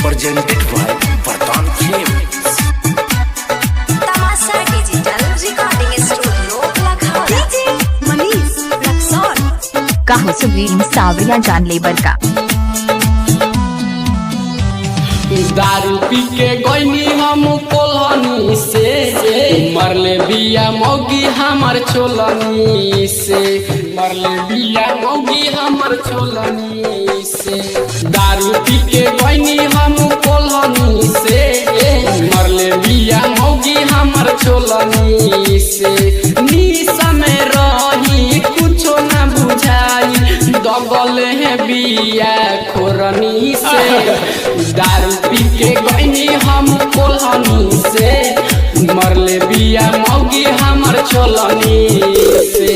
presented by Vardhan Films. तमाशा digital recording studio Lucknow. DJ Manish Raxaul. कहो सुग्रीव सावरिया जानलेवर का दारू पी के गईनी हम कोलनी से मरले बिया मौगी हमर छोलनी से मरले बिया मौगी हमर छोलनी से दारू पी के गईनी हम कोलनी से मरले बिया मौगी हमर छोलनी से निशा में रही कुछो ना बुझाई दगल है बिया खोरनी से दारू पी के गईनी हम कोल्हनी से मरले बिया मौगी हमर छोलनी से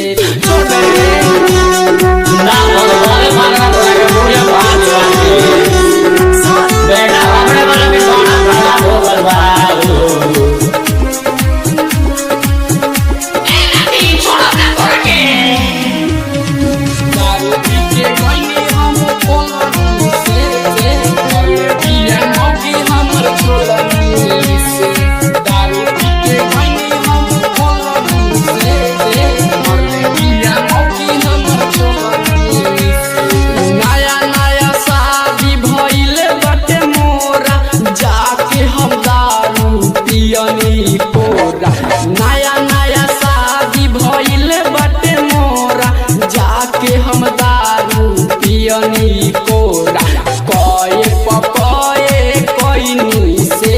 नया नया शादी भइल बटे मोरा जाके हम दारू पियनी कोरा कए पकए कइनी से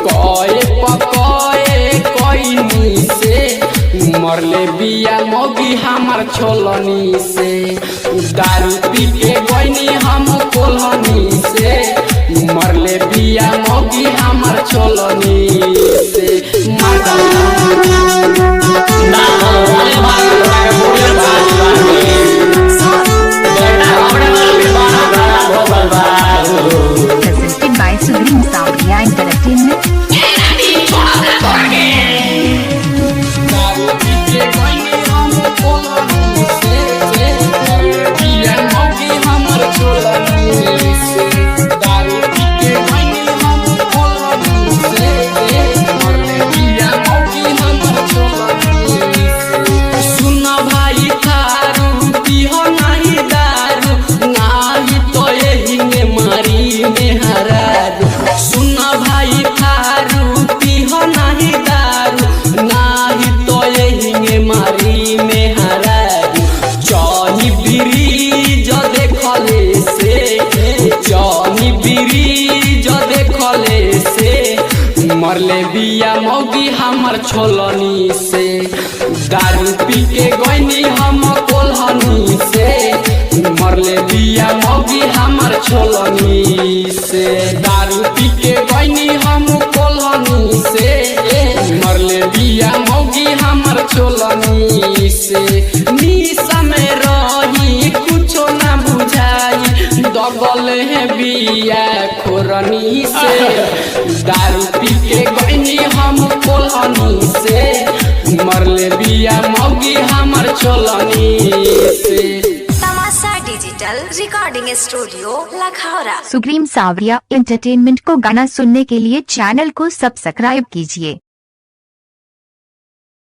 कए पकए कइनी से मरले बिया मौगी हमर छोलनी से दारू पी के गईनी हम कोल्हनी से मरले बिया मौगी हमर छोलनी से presented by Sugriva Sawariya entertainment. मरले बिया मौगी हमर छोलनी से दारू पी के गईनी हम कोल्हनी से मरले बिया मौगी हमर छोलनी से दारू पी के गईनी हम कोल्हनी से मरले बिया मौगी हमर छोलनी से निशा में रही कुछो ना बुझाई दगल है बिया खोरनी से दारू पी के गईनी हम कोल्हनी से मरले बिया मौगी हमर छोलनी से। तमाशा digital recording studio Lucknow. Sugreev Sawariya entertainment को गाना सुनने के लिए चैनल को सब्सक्राइब कीजिए।